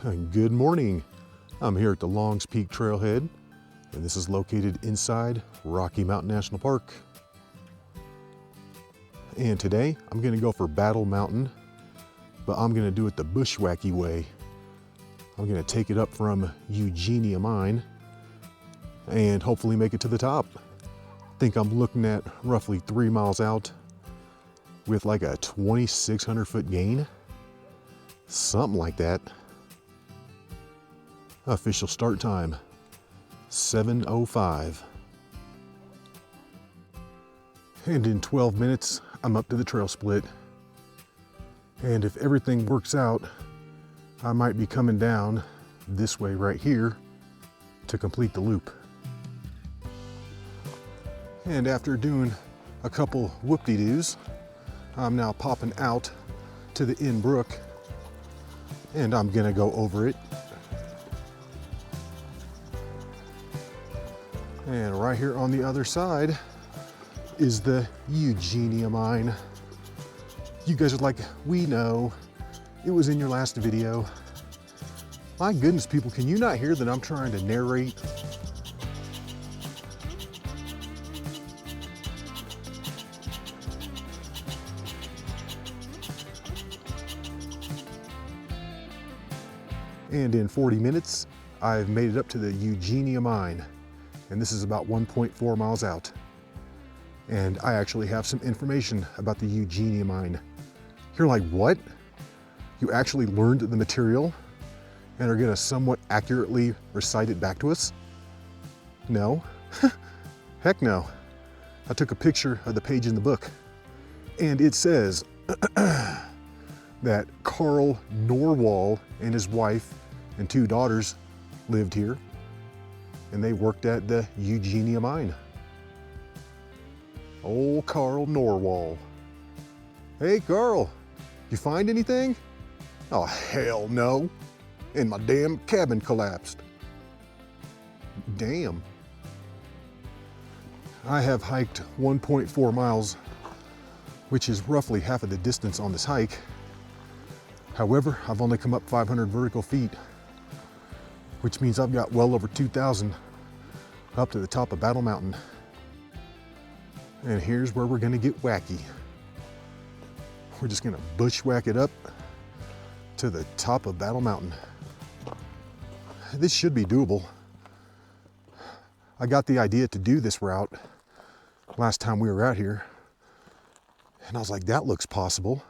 Good morning. I'm here at the Longs Peak Trailhead, and this is located inside Rocky Mountain National Park. And today I'm going to go for Battle Mountain, but I'm going to do it the bushwhacky way. I'm going to take it up from Eugenia Mine and hopefully make it to the top. I think I'm looking at roughly 3 miles out with like a 2,600 foot gain, something like that. Official start time, 7:05. And in 12 minutes, I'm up to the trail split. And if everything works out, I might be coming down this way right here to complete the loop. And after doing a couple whoop-de-doos, I'm now popping out to the Inn Brook, and I'm gonna go over it. And right here on the other side is the Eugenia Mine. You guys are like, we know, it was in your last video. My goodness, people, can you not hear that I'm trying to narrate? And in 40 minutes, I've made it up to the Eugenia Mine. And this is about 1.4 miles out. And I actually have some information about the Eugenia Mine. You're like, what? You actually learned the material and are gonna somewhat accurately recite it back to us? No, heck no. I took a picture of the page in the book, and it says that Carl Norwall and his wife and 2 daughters lived here, and they worked at the Eugenia Mine. Old Carl Norwall. Hey Carl, you find anything? Oh hell no, and my damn cabin collapsed. Damn. I have hiked 1.4 miles, which is roughly half of the distance on this hike. However, I've only come up 500 vertical feet, which means I've got well over 2,000 up to the top of Battle Mountain. And here's where we're gonna get wacky. We're just gonna bushwhack it up to the top of Battle Mountain. This should be doable. I got the idea to do this route last time we were out here, and I was like, that looks possible.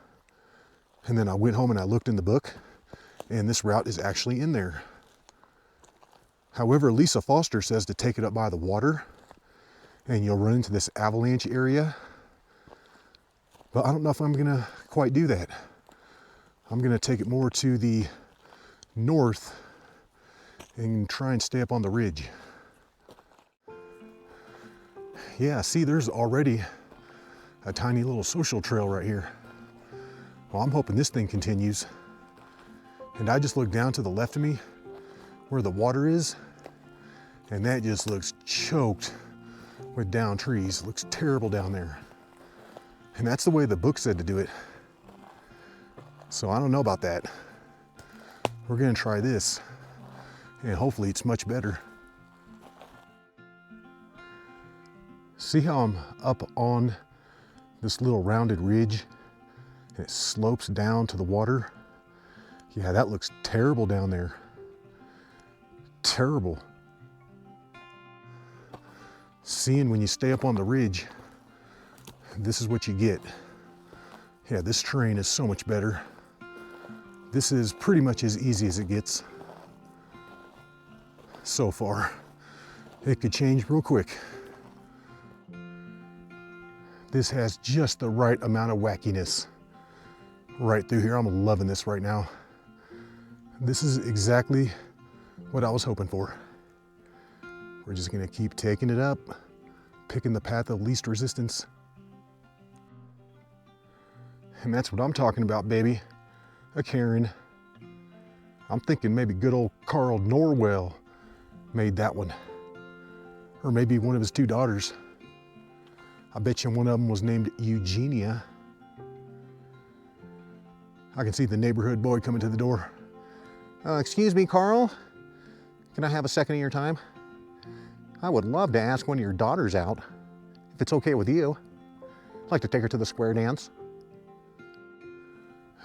And then I went home and I looked in the book, and this route is actually in there. However, Lisa Foster says to take it up by the water and you'll run into this avalanche area. But I don't know if I'm gonna quite do that. I'm gonna take it more to the north and try and stay up on the ridge. Yeah, see, there's already a tiny little social trail right here. Well, I'm hoping this thing continues. And I just looked down to the left of me where the water is, and that just looks choked with down trees. It looks terrible down there. And that's the way the book said to do it. So I don't know about that. We're gonna try this, and hopefully it's much better. See how I'm up on this little rounded ridge and it slopes down to the water? Yeah, that looks terrible down there. Terrible. Seeing when you stay up on the ridge, this is what you get. Yeah, this terrain is so much better. This is pretty much as easy as it gets so far. It could change real quick. This has just the right amount of wackiness right through here. I'm loving this right now. This is exactly what I was hoping for. We're just gonna keep taking it up, picking the path of least resistance. And that's what I'm talking about, baby. A cairn. I'm thinking maybe good old Carl Norwell made that one. Or maybe one of his 2 daughters. I bet you one of them was named Eugenia. I can see the neighborhood boy coming to the door. Excuse me, Carl. Can I have a second of your time? I would love to ask one of your daughters out, if it's okay with you. I'd like to take her to the square dance.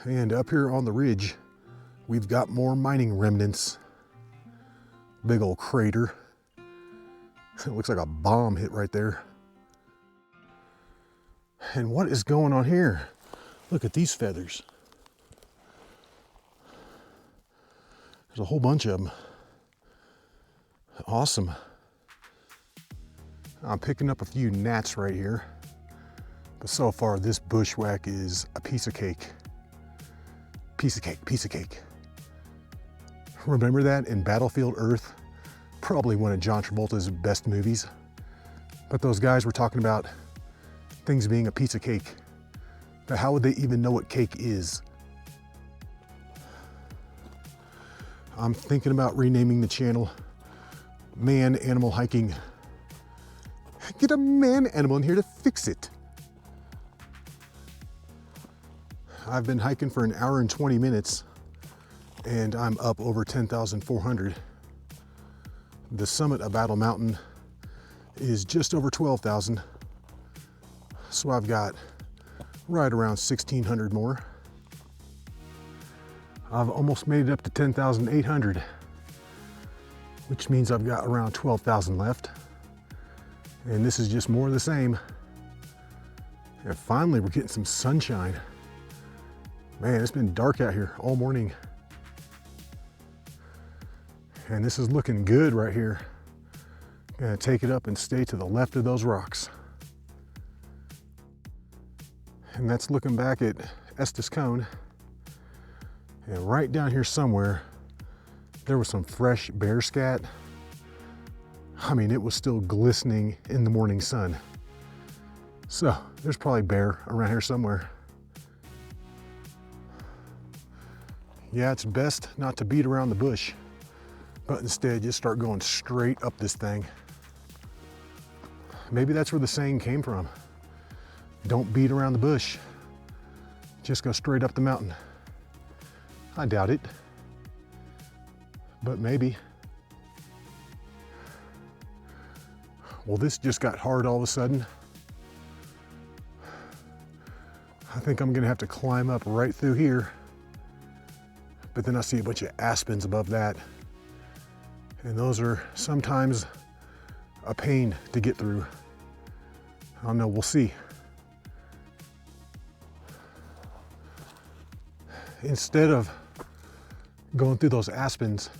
And up here on the ridge, we've got more mining remnants. Big old crater. It looks like a bomb hit right there. And what is going on here? Look at these feathers. There's a whole bunch of them. Awesome. I'm picking up a few gnats right here. But so far, this bushwhack is a piece of cake. Piece of cake, piece of cake. Remember that in Battlefield Earth? Probably one of John Travolta's best movies. But those guys were talking about things being a piece of cake. But how would they even know what cake is? I'm thinking about renaming the channel Man Animal Hiking. Get a man animal in here to fix it. I've been hiking for 1 hour and 20 minutes and I'm up over 10,400. The summit of Battle Mountain is just over 12,000. So I've got right around 1,600 more. I've almost made it up to 10,800, which means I've got around 12,000 left. And this is just more of the same. And finally, we're getting some sunshine. Man, it's been dark out here all morning. And this is looking good right here. Gonna take it up and stay to the left of those rocks. And that's looking back at Estes Cone. And right down here somewhere, there was some fresh bear scat. I mean, it was still glistening in the morning sun. So there's probably bear around here somewhere. Yeah, it's best not to beat around the bush, but instead just start going straight up this thing. Maybe that's where the saying came from. Don't beat around the bush, just go straight up the mountain. I doubt it, but maybe. Well, this just got hard all of a sudden. I think I'm gonna have to climb up right through here, but then I see a bunch of aspens above that, and those are sometimes a pain to get through. I don't know, we'll see. Instead of going through those aspens,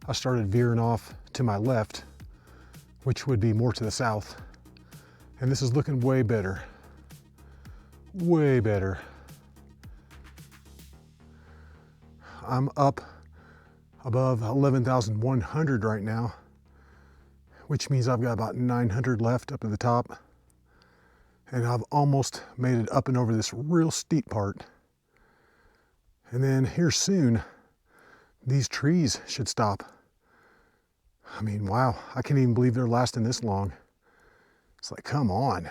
I started veering off to my left, which would be more to the south. And this is looking way better. Way better. I'm up above 11,100 right now, which means I've got about 900 left up at the top. And I've almost made it up and over this real steep part. And then here soon, these trees should stop. I mean, wow, I can't even believe they're lasting this long. It's like, come on.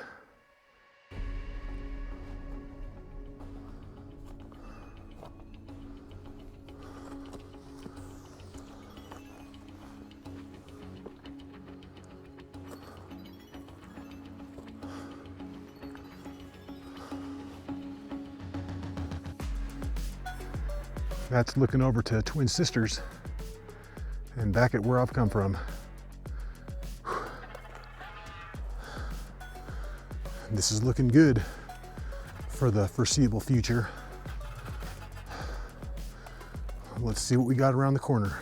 That's looking over to Twin Sisters and back at where I've come from. This is looking good for the foreseeable future. Let's see what we got around the corner.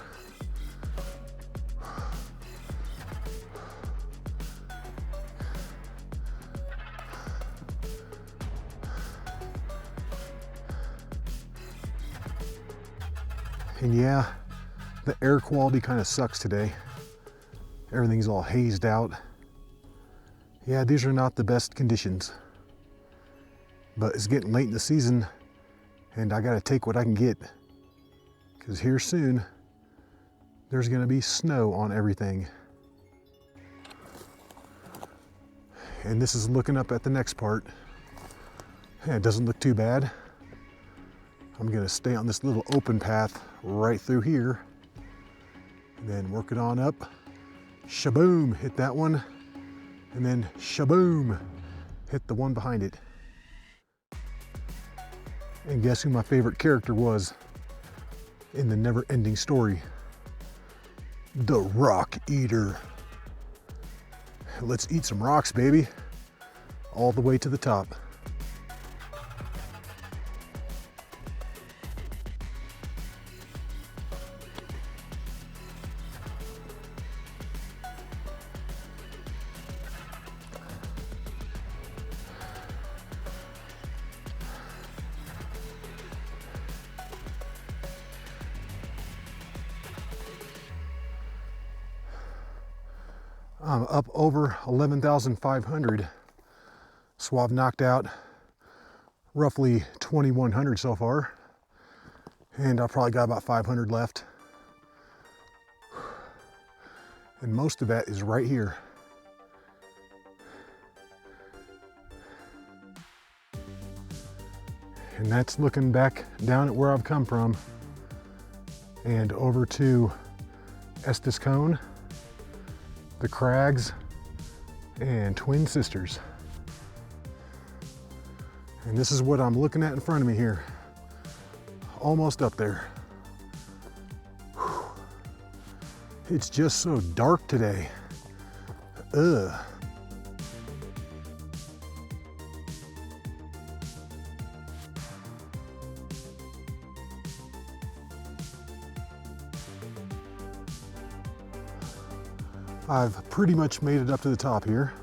And yeah, the air quality kind of sucks today. Everything's all hazed out. Yeah, these are not the best conditions. But it's getting late in the season and I gotta take what I can get. Because here soon, there's gonna be snow on everything. And this is looking up at the next part. Yeah, it doesn't look too bad. I'm gonna stay on this little open path right through here and then work it on up. Shaboom, hit that one. And then shaboom, hit the one behind it. And guess who my favorite character was in the never-ending story? The Rock Eater. Let's eat some rocks, baby. All the way to the top. I'm up over 11,500, so I've knocked out roughly 2,100 so far, and I've probably got about 500 left. And most of that is right here. And that's looking back down at where I've come from and over to Estes Cone, the Crags, and Twin Sisters. And this is what I'm looking at in front of me here. Almost up there. Whew. It's just so dark today. Ugh. I've pretty much made it up to the top here.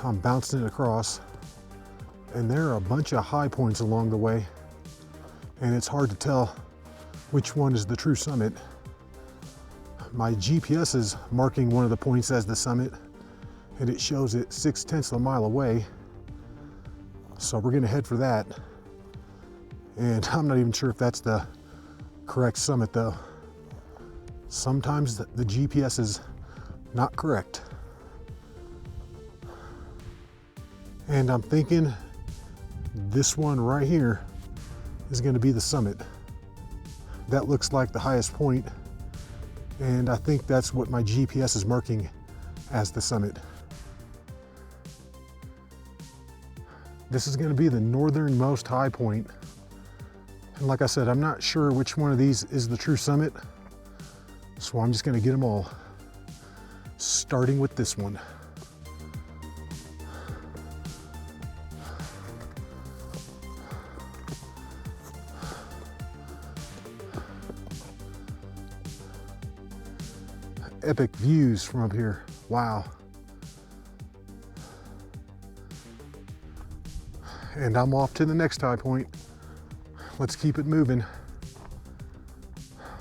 I'm bouncing it across, and there are a bunch of high points along the way, and it's hard to tell which one is the true summit. My GPS is marking one of the points as the summit, and it shows it 0.6 of a mile away. So we're gonna head for that. And I'm not even sure if that's the correct summit though. Sometimes the GPS is not correct. And I'm thinking this one right here is going to be the summit. That looks like the highest point, and I think that's what my GPS is marking as the summit. This is going to be the northernmost high point. And like I said, I'm not sure which one of these is the true summit, so I'm just going to get them all. Starting with this one. Epic views from up here. Wow. And I'm off to the next high point. Let's keep it moving.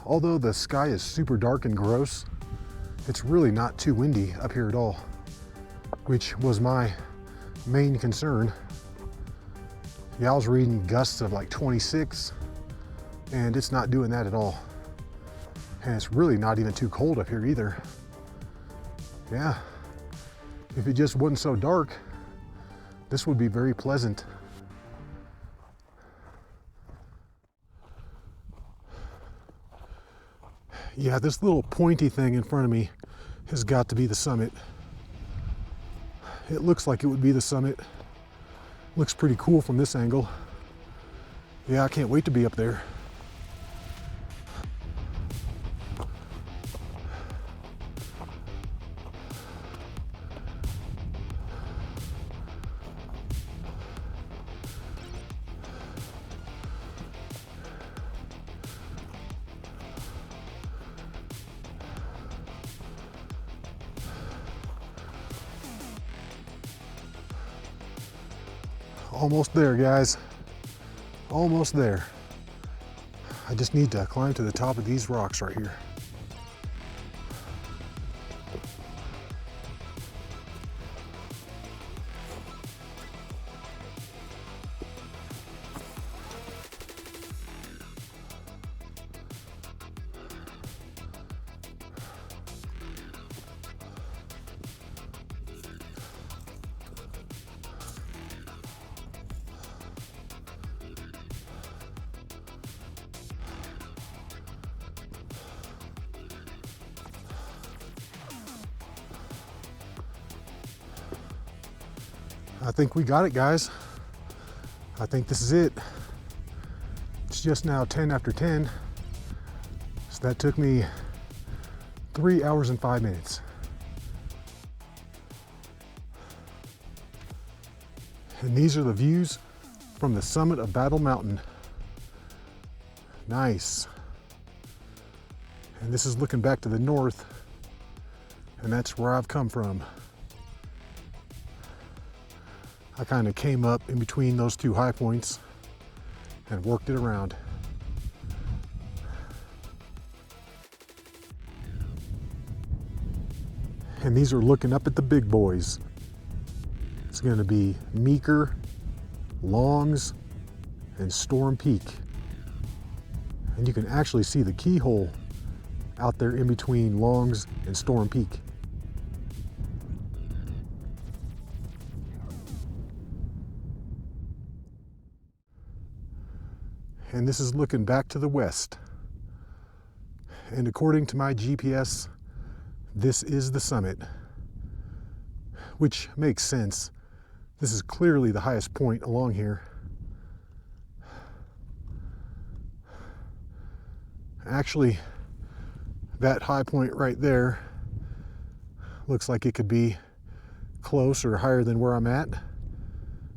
Although the sky is super dark and gross, it's really not too windy up here at all, which was my main concern. Yeah, I was reading gusts of like 26, and it's not doing that at all. And it's really not even too cold up here either. Yeah, if it just wasn't so dark, this would be very pleasant. Yeah, this little pointy thing in front of me has got to be the summit. It looks like it would be the summit. Looks pretty cool from this angle. Yeah, I can't wait to be up there. Almost there, guys. Almost there. I just need to climb to the top of these rocks right here. I think we got it, guys. I think this is it. It's just now 10 after 10. So that took me 3 hours and 5 minutes. And these are the views from the summit of Battle Mountain. Nice. And this is looking back to the north, and that's where I've come from. I kind of came up in between those two high points and worked it around. And these are looking up at the big boys. It's going to be Meeker, Longs, and Storm Peak. And you can actually see the keyhole out there in between Longs and Storm Peak. And this is looking back to the west. And according to my GPS, this is the summit, which makes sense. This is clearly the highest point along here. Actually, that high point right there looks like it could be close or higher than where I'm at,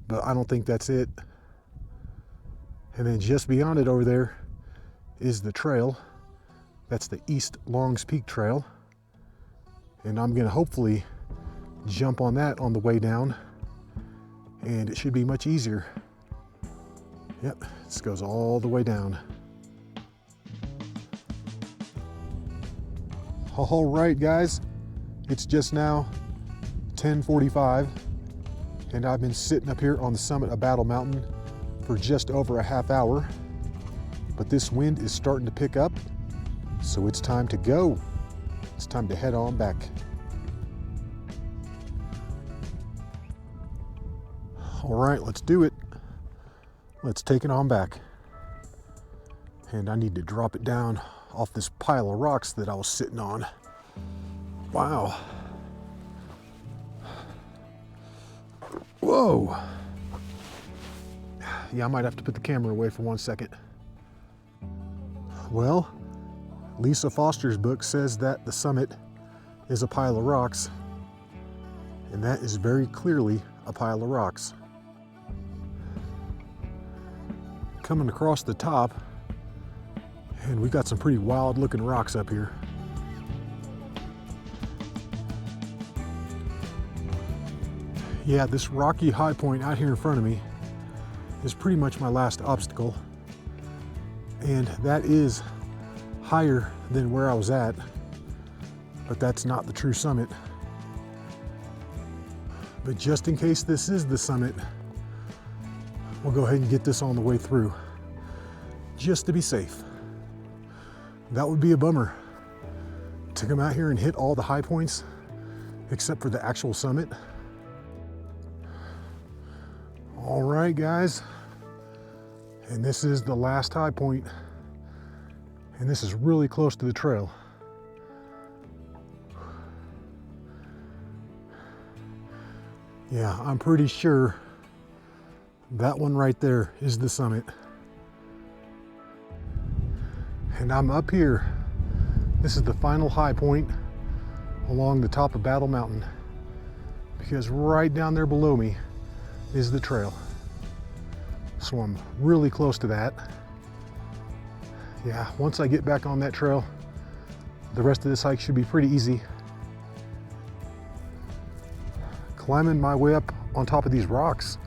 but I don't think that's it. And then just beyond it over there is the trail. That's the East Longs Peak Trail. And I'm gonna hopefully jump on that on the way down, and it should be much easier. Yep, this goes all the way down. All right, guys, it's just now 10:45, and I've been sitting up here on the summit of Battle Mountain for just over a half hour, but this wind is starting to pick up, so it's time to go. It's time to head on back. All right, let's do it. Let's take it on back. And I need to drop it down off this pile of rocks that I was sitting on. Wow. Whoa. Yeah, I might have to put the camera away for 1 second. Well, Lisa Foster's book says that the summit is a pile of rocks, and that is very clearly a pile of rocks. Coming across the top, and we've got some pretty wild looking rocks up here. Yeah, this rocky high point out here in front of me is pretty much my last obstacle, and that is higher than where I was at, but that's not the true summit. But just in case this is the summit, we'll go ahead and get this on the way through, just to be safe. That would be a bummer to come out here and hit all the high points except for the actual summit. All right, guys, and this is the last high point, and this is really close to the trail. Yeah, I'm pretty sure that one right there is the summit. And I'm up here. This is the final high point along the top of Battle Mountain, because right down there below me is the trail. So I'm really close to that. Yeah, once I get back on that trail, the rest of this hike should be pretty easy. Climbing my way up on top of these rocks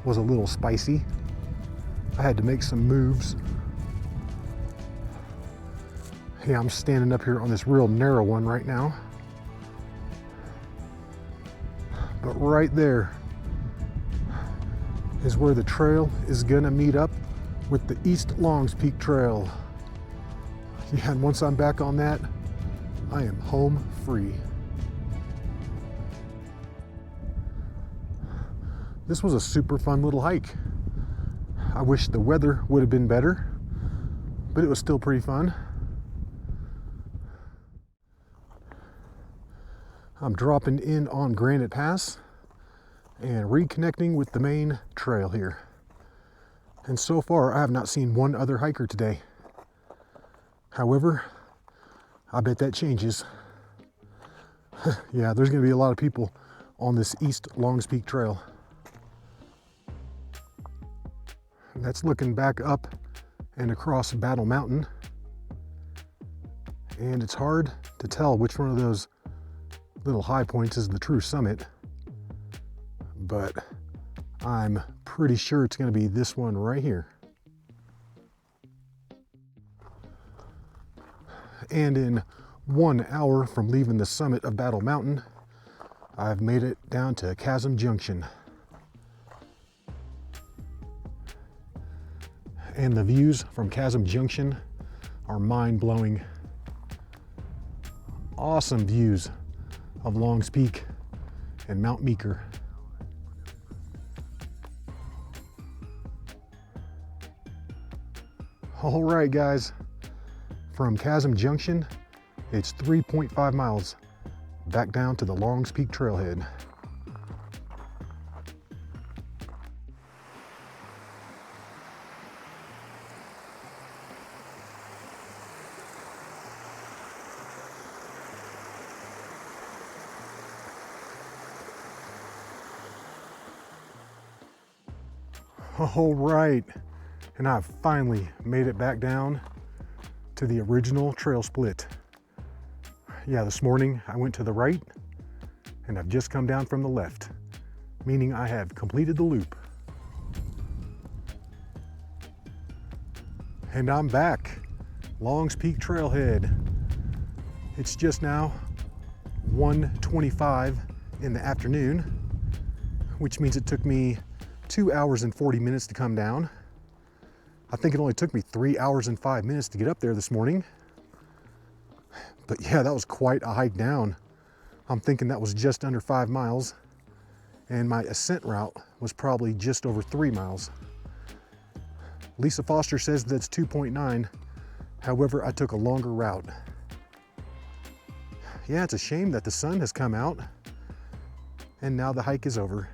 was a little spicy. I had to make some moves. Yeah, I'm standing up here on this real narrow one right now. But right there is where the trail is gonna meet up with the East Longs Peak Trail. Yeah, and once I'm back on that, I am home free. This was a super fun little hike. I wish the weather would have been better, but it was still pretty fun. I'm dropping in on Granite Pass, and reconnecting with the main trail here. And so far, I have not seen one other hiker today. However, I bet that changes. Yeah, there's gonna be a lot of people on this East Longs Peak Trail. That's looking back up and across Battle Mountain. And it's hard to tell which one of those little high points is the true summit, but I'm pretty sure it's gonna be this one right here. And in 1 hour from leaving the summit of Battle Mountain, I've made it down to Chasm Junction. And the views from Chasm Junction are mind-blowing. Awesome views of Longs Peak and Mount Meeker. All right, guys, from Chasm Junction, it's 3.5 miles back down to the Longs Peak Trailhead. All right, and I've finally made it back down to the original trail split. Yeah, this morning I went to the right and I've just come down from the left, meaning I have completed the loop. And I'm back, Longs Peak Trailhead. It's just now 1:25 in the afternoon, which means it took me 2 hours and 40 minutes to come down. I think it only took me 3 hours and 5 minutes to get up there this morning. But yeah, that was quite a hike down. I'm thinking that was just under 5 miles. And my ascent route was probably just over 3 miles. Lisa Foster says that's 2.9. However, I took a longer route. Yeah, it's a shame that the sun has come out and now the hike is over.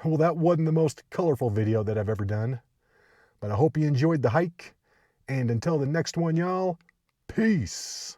Well, that wasn't the most colorful video that I've ever done, but I hope you enjoyed the hike, and until the next one, y'all, peace.